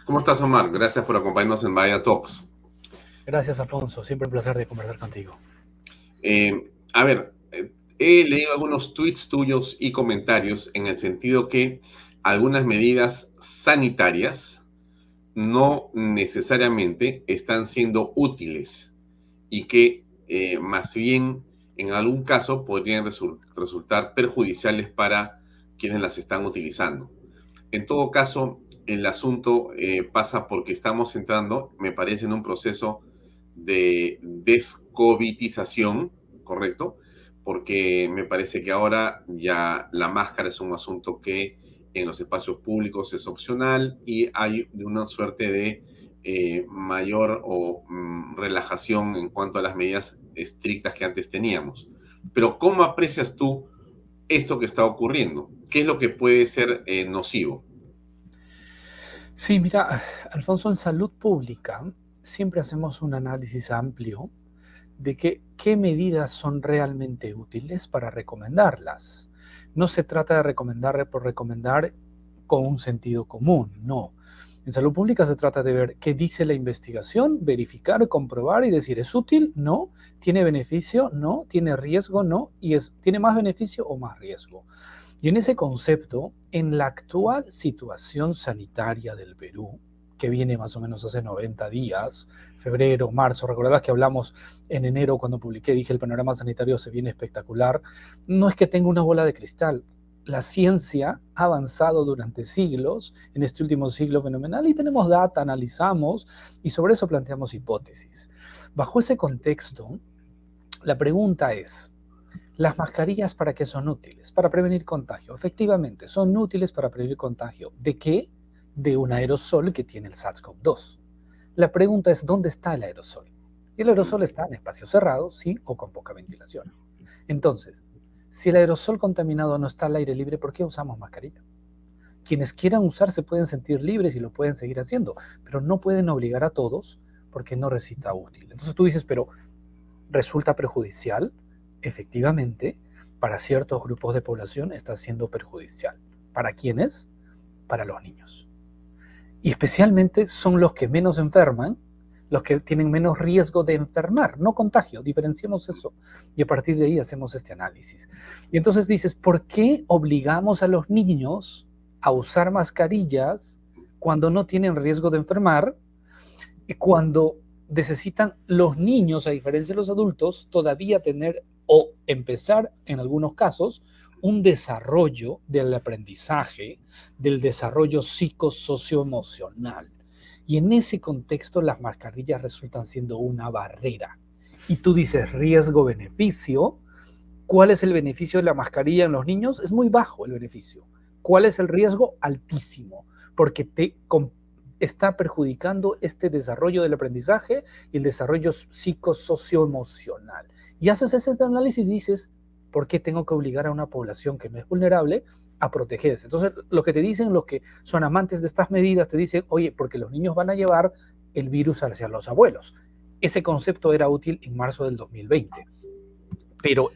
¿Cómo estás, Omar? Gracias por acompañarnos en Vaya Talks. Gracias, Alfonso. Siempre un placer de conversar contigo. A ver, he leído algunos tweets tuyos y comentarios en el sentido que algunas medidas sanitarias no necesariamente están siendo útiles y que más bien en algún caso podrían resultar perjudiciales para quienes las están utilizando. En todo caso, el asunto pasa porque estamos entrando, me parece, en un proceso de descovitización, ¿correcto? Porque me parece que ahora ya la máscara es un asunto que en los espacios públicos es opcional y hay una suerte de mayor relajación en cuanto a las medidas estrictas que antes teníamos. Pero ¿cómo aprecias tú esto que está ocurriendo? ¿Qué es lo que puede ser nocivo? Sí, mira, Alfonso, en salud pública siempre hacemos un análisis amplio de qué medidas son realmente útiles para recomendarlas. No se trata de recomendar por recomendar con un sentido común, no. En salud pública se trata de ver qué dice la investigación, verificar, comprobar y decir, ¿es útil? No. ¿Tiene beneficio? No. ¿Tiene riesgo? No. ¿Tiene más beneficio o más riesgo? Y en ese concepto, en la actual situación sanitaria del Perú, que viene más o menos hace 90 días, febrero, marzo, recordarás que hablamos en enero cuando publiqué, dije el panorama sanitario se viene espectacular, no es que tenga una bola de cristal, la ciencia ha avanzado durante siglos, en este último siglo fenomenal, y tenemos data, analizamos, y sobre eso planteamos hipótesis. Bajo ese contexto, la pregunta es, ¿las mascarillas para qué son útiles? Para prevenir contagio. Efectivamente, son útiles para prevenir contagio. ¿De qué? De un aerosol que tiene el SARS-CoV-2. La pregunta es, ¿dónde está el aerosol? Y el aerosol está en espacios cerrados, sí, o con poca ventilación. Entonces, si el aerosol contaminado no está al aire libre, ¿por qué usamos mascarilla? Quienes quieran usar se pueden sentir libres y lo pueden seguir haciendo, pero no pueden obligar a todos porque no resulta útil. Entonces tú dices, pero ¿resulta perjudicial? Efectivamente, para ciertos grupos de población está siendo perjudicial. ¿Para quiénes? Para los niños. Y especialmente son los que menos enferman, los que tienen menos riesgo de enfermar, no contagio, diferenciemos eso. Y a partir de ahí hacemos este análisis. Y entonces dices, ¿por qué obligamos a los niños a usar mascarillas cuando no tienen riesgo de enfermar y cuando necesitan los niños, a diferencia de los adultos, todavía tener o empezar, en algunos casos, un desarrollo del aprendizaje, del desarrollo psicosocioemocional? Y en ese contexto las mascarillas resultan siendo una barrera. Y tú dices riesgo-beneficio. ¿Cuál es el beneficio de la mascarilla en los niños? Es muy bajo el beneficio. ¿Cuál es el riesgo? Altísimo, porque está perjudicando este desarrollo del aprendizaje y el desarrollo psicosocioemocional. Y haces ese análisis y dices, ¿por qué tengo que obligar a una población que no es vulnerable a protegerse? Entonces, lo que te dicen los que son amantes de estas medidas, te dicen, oye, porque los niños van a llevar el virus hacia los abuelos. Ese concepto era útil en marzo del 2020. Pero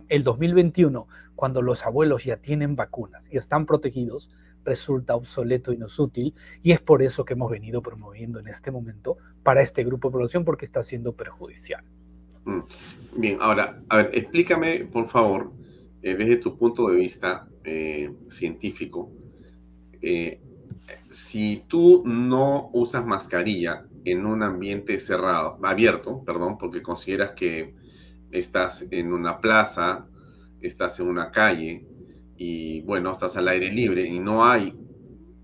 el 2021, cuando los abuelos ya tienen vacunas y están protegidos, resulta obsoleto y no es útil, y es por eso que hemos venido promoviendo en este momento para este grupo de población, porque está siendo perjudicial. Bien, ahora, a ver, explícame, por favor, desde tu punto de vista científico, eh, si tú no usas mascarilla en un ambiente cerrado, abierto, perdón, porque consideras que estás en una plaza, estás en una calle y, bueno, estás al aire libre y no hay,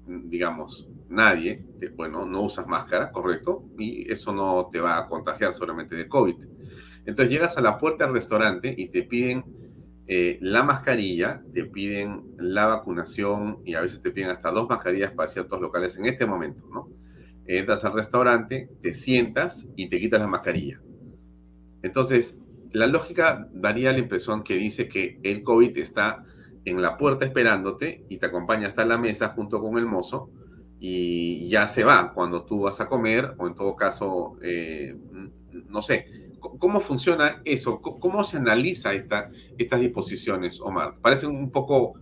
digamos, nadie, bueno, no usas máscara, ¿correcto? Y eso no te va a contagiar solamente de COVID. Entonces llegas a la puerta del restaurante y te piden la mascarilla, te piden la vacunación y a veces te piden hasta dos mascarillas para ciertos locales en este momento, ¿no? Entras al restaurante, te sientas y te quitas la mascarilla. Entonces, la lógica daría la impresión que dice que el COVID está en la puerta esperándote y te acompaña hasta la mesa junto con el mozo y ya se va cuando tú vas a comer o en todo caso, no sé, ¿cómo funciona eso? ¿Cómo se analiza estas disposiciones, Omar? Parecen un poco,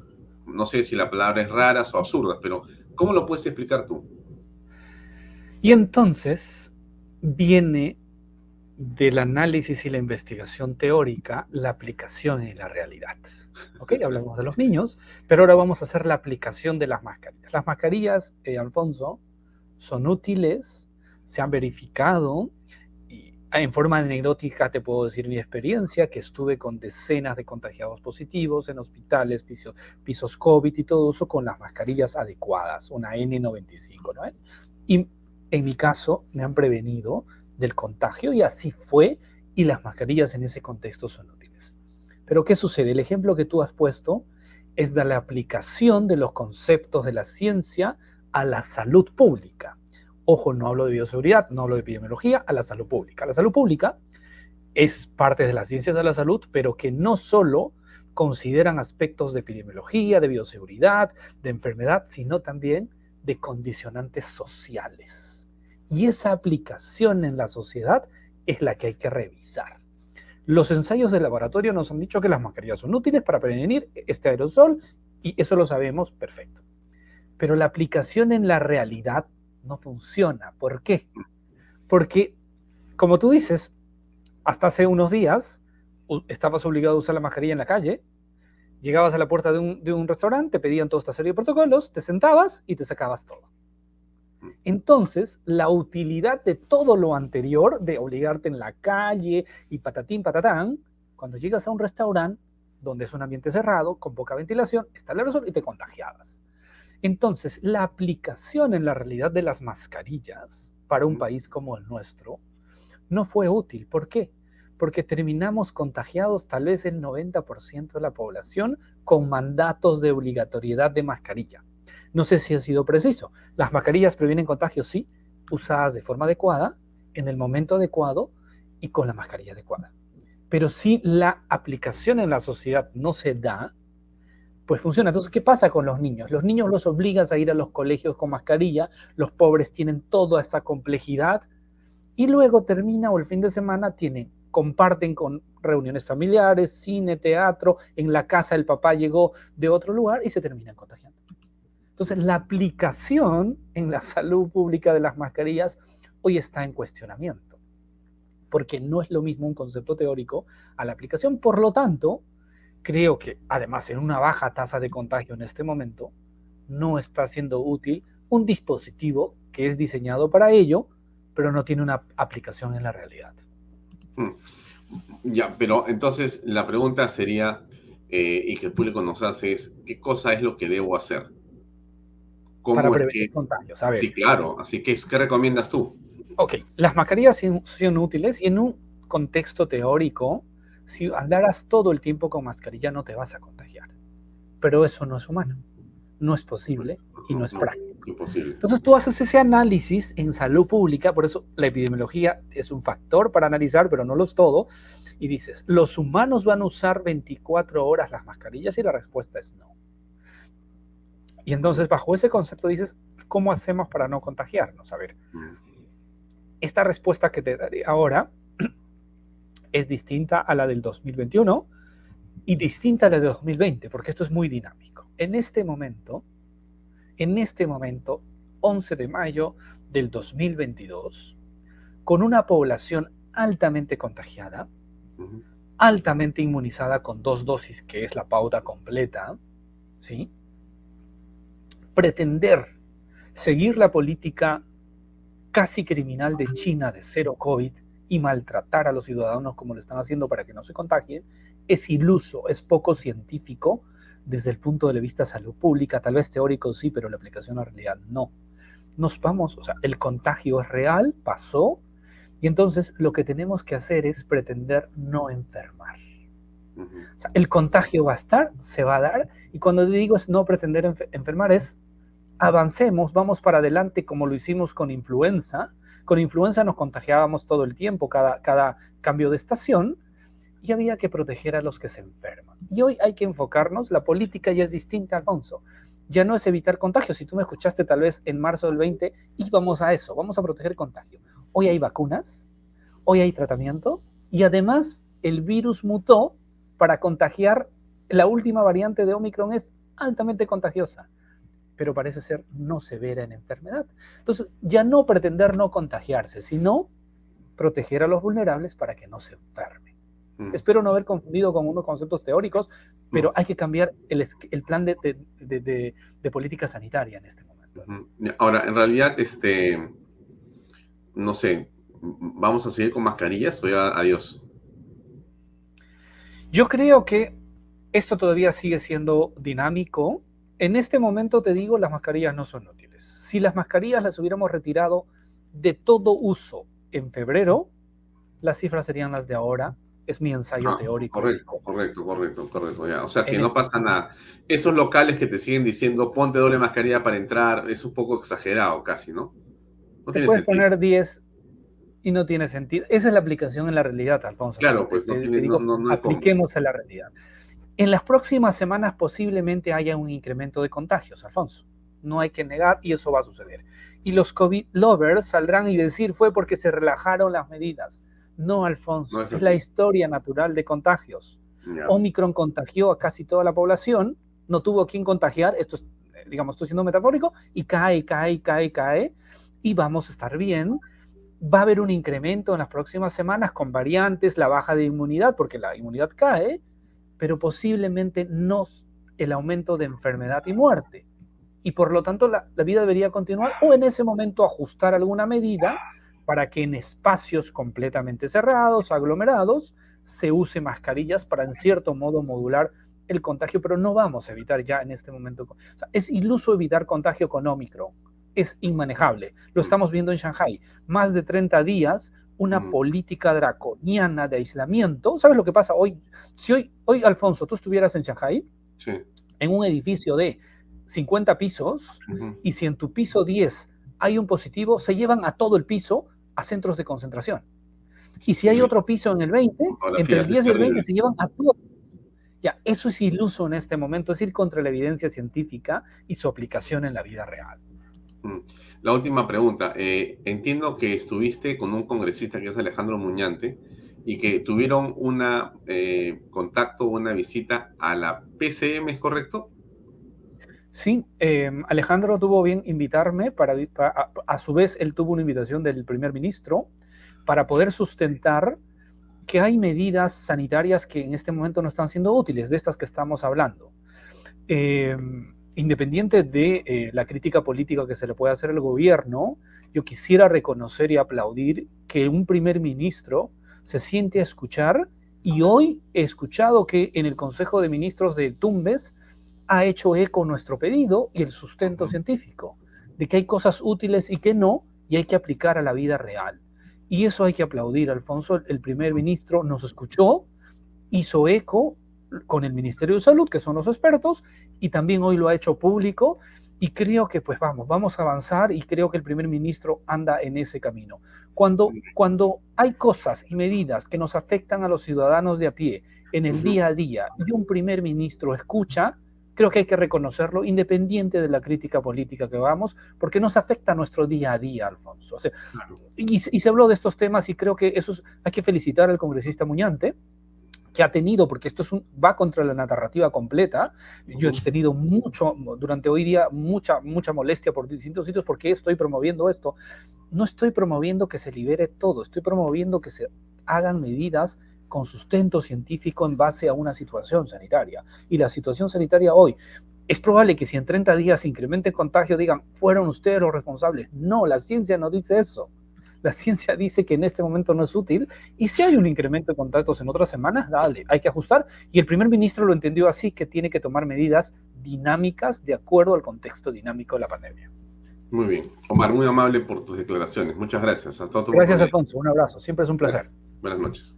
no sé si la palabra es raras o absurdas, pero ¿cómo lo puedes explicar tú? Y entonces viene del análisis y la investigación teórica la aplicación en la realidad. ¿Ok? Hablamos de los niños, pero ahora vamos a hacer la aplicación de las mascarillas. Las mascarillas, Alfonso, son útiles, se han verificado. Y en forma anecdótica te puedo decir mi experiencia, que estuve con decenas de contagiados positivos en hospitales, pisos COVID y todo eso con las mascarillas adecuadas, una N95, ¿no? Y en mi caso me han prevenido del contagio y así fue, y las mascarillas en ese contexto son útiles. Pero ¿qué sucede? El ejemplo que tú has puesto es de la aplicación de los conceptos de la ciencia a la salud pública. Ojo, no hablo de bioseguridad, no hablo de epidemiología, a la salud pública. La salud pública es parte de las ciencias de la salud, pero que no solo consideran aspectos de epidemiología, de bioseguridad, de enfermedad, sino también de condicionantes sociales. Y esa aplicación en la sociedad es la que hay que revisar. Los ensayos de laboratorio nos han dicho que las mascarillas son útiles para prevenir este aerosol y eso lo sabemos perfecto. Pero la aplicación en la realidad no funciona. ¿Por qué? Porque, como tú dices, hasta hace unos días estabas obligado a usar la mascarilla en la calle, llegabas a la puerta de un restaurante, te pedían toda esta serie de protocolos, te sentabas y te sacabas todo. Entonces, la utilidad de todo lo anterior, de obligarte en la calle y patatín, patatán, cuando llegas a un restaurante donde es un ambiente cerrado, con poca ventilación, está el aerosol y te contagiabas. Entonces, la aplicación en la realidad de las mascarillas para un país como el nuestro no fue útil. ¿Por qué? Porque terminamos contagiados tal vez el 90% de la población con mandatos de obligatoriedad de mascarilla. No sé si ha sido preciso. Las mascarillas previenen contagios, sí, usadas de forma adecuada, en el momento adecuado y con la mascarilla adecuada. Pero si la aplicación en la sociedad no se da, pues funciona. Entonces, ¿qué pasa con los niños? Los niños los obligas a ir a los colegios con mascarilla, los pobres tienen toda esta complejidad y luego termina o el fin de semana comparten con reuniones familiares, cine, teatro, en la casa el papá llegó de otro lugar y se terminan contagiando. Entonces, la aplicación en la salud pública de las mascarillas hoy está en cuestionamiento, porque no es lo mismo un concepto teórico a la aplicación. Por lo tanto, creo que, además, en una baja tasa de contagio en este momento, no está siendo útil un dispositivo que es diseñado para ello, pero no tiene una aplicación en la realidad. Ya, pero entonces la pregunta sería, y que el público nos hace es, ¿qué cosa es lo que debo hacer? Para ¿Cómo es prevenir que...? contagios. A ver. Sí, claro. Así que, ¿qué recomiendas tú? Ok, las mascarillas son útiles y en un contexto teórico, si andaras todo el tiempo con mascarilla no te vas a contagiar. Pero eso no es humano, no es posible y no es práctico. Es imposible. Entonces tú haces ese análisis en salud pública, por eso la epidemiología es un factor para analizar, pero no lo es todo, y dices, ¿los humanos van a usar 24 horas las mascarillas? Y la respuesta es no. Y entonces bajo ese concepto dices, ¿cómo hacemos para no contagiarnos? A ver, esta respuesta que te daré ahora es distinta a la del 2021 y distinta a la de 2020, porque esto es muy dinámico. En este momento, 11 de mayo del 2022, con una población altamente contagiada, altamente inmunizada con 2 dosis, que es la pauta completa, ¿sí? Pretender seguir la política casi criminal de China de cero COVID y maltratar a los ciudadanos como lo están haciendo para que no se contagien, es iluso, es poco científico desde el punto de vista de salud pública, tal vez teórico sí, pero la aplicación en realidad no. El contagio es real, pasó, y entonces lo que tenemos que hacer es pretender no enfermar. O sea, el contagio va a estar, se va a dar, y cuando digo es no pretender enfermar es avancemos, vamos para adelante como lo hicimos con influenza. Con influenza nos contagiábamos todo el tiempo, cada cambio de estación, y había que proteger a los que se enferman. Y hoy hay que enfocarnos, la política ya es distinta, Alfonso. Ya no es evitar contagios. Si tú me escuchaste tal vez en marzo del 20, íbamos a eso, vamos a proteger contagio. Hoy hay vacunas, hoy hay tratamiento, y además el virus mutó para contagiar. La última variante de Omicron es altamente contagiosa. pero parece ser no severa en enfermedad. Entonces, ya no pretender no contagiarse, sino proteger a los vulnerables para que no se enfermen. Espero no haber confundido con unos conceptos teóricos, pero hay que cambiar el plan de política sanitaria en este momento. Ahora, en realidad, no sé, ¿vamos a seguir con mascarillas o ya adiós? Yo creo que esto todavía sigue siendo dinámico. En este momento te digo, las mascarillas no son útiles. Si las mascarillas las hubiéramos retirado de todo uso en febrero, las cifras serían las de ahora. Es mi ensayo teórico. Correcto. Ya. O sea que no pasa nada. Esos locales que te siguen diciendo ponte doble mascarilla para entrar, es un poco exagerado casi, ¿no? No te puedes poner 10 y no tiene sentido. Esa es la aplicación en la realidad, Alfonso. Claro, pues te digo, apliquemos a la realidad. En las próximas semanas posiblemente haya un incremento de contagios, Alfonso. No hay que negar y eso va a suceder. Y los COVID lovers saldrán y decir fue porque se relajaron las medidas. No, Alfonso, no es la historia natural de contagios. Yeah. Omicron contagió a casi toda la población, no tuvo quien contagiar, esto es, digamos, estoy siendo metafórico, y cae, y vamos a estar bien. Va a haber un incremento en las próximas semanas con variantes, la baja de inmunidad, porque la inmunidad cae, pero posiblemente no el aumento de enfermedad y muerte. Y por lo tanto la vida debería continuar o en ese momento ajustar alguna medida para que en espacios completamente cerrados, aglomerados, se use mascarillas para en cierto modo modular el contagio, pero no vamos a evitar ya en este momento. O sea, es iluso evitar contagio con Omicron, es inmanejable. Lo estamos viendo en Shanghái. Más de 30 días, una política draconiana de aislamiento. ¿Sabes lo que pasa hoy? Si hoy Alfonso, tú estuvieras en Shanghái, sí, en un edificio de 50 pisos, y si en tu piso 10 hay un positivo, se llevan a todo el piso a centros de concentración. Y si hay otro piso en el 20, entre el 10 y el 20 se llevan a todo. Ya, eso es iluso en este momento, es ir contra la evidencia científica y su aplicación en la vida real. La última pregunta. Entiendo que estuviste con un congresista que es Alejandro Muñante y que tuvieron un contacto, una visita a la PCM, ¿es correcto? Sí, Alejandro tuvo bien invitarme, a su vez él tuvo una invitación del primer ministro para poder sustentar que hay medidas sanitarias que en este momento no están siendo útiles, de estas que estamos hablando. Independiente de la crítica política que se le puede hacer al gobierno, yo quisiera reconocer y aplaudir que un primer ministro se siente a escuchar, y hoy he escuchado que en el Consejo de Ministros de Tumbes ha hecho eco nuestro pedido y el sustento científico, de que hay cosas útiles y que no, y hay que aplicar a la vida real. Y eso hay que aplaudir, Alfonso. El primer ministro nos escuchó, hizo eco con el Ministerio de Salud, que son los expertos, y también hoy lo ha hecho público, y creo que pues vamos a avanzar, y creo que el primer ministro anda en ese camino. Cuando hay cosas y medidas que nos afectan a los ciudadanos de a pie en el día a día, y un primer ministro escucha, creo que hay que reconocerlo, independiente de la crítica política que hagamos, porque nos afecta a nuestro día a día, Alfonso. O sea, y se habló de estos temas, y creo que hay que felicitar al congresista Muñante, que ha tenido, porque esto va contra la narrativa completa. Yo he tenido durante hoy día mucha molestia por distintos sitios porque estoy promoviendo esto. No estoy promoviendo que se libere todo, estoy promoviendo que se hagan medidas con sustento científico en base a una situación sanitaria. Y la situación sanitaria hoy, es probable que si en 30 días incremente el contagio digan, fueron ustedes los responsables. No, la ciencia no dice eso. La ciencia dice que en este momento no es útil, y si hay un incremento de contactos en otras semanas, dale, hay que ajustar, y el primer ministro lo entendió así, que tiene que tomar medidas dinámicas de acuerdo al contexto dinámico de la pandemia. Muy bien. Omar, muy amable por tus declaraciones. Muchas gracias. Hasta otro Gracias, Alfonso. Un abrazo. Siempre es un placer. Buenas noches.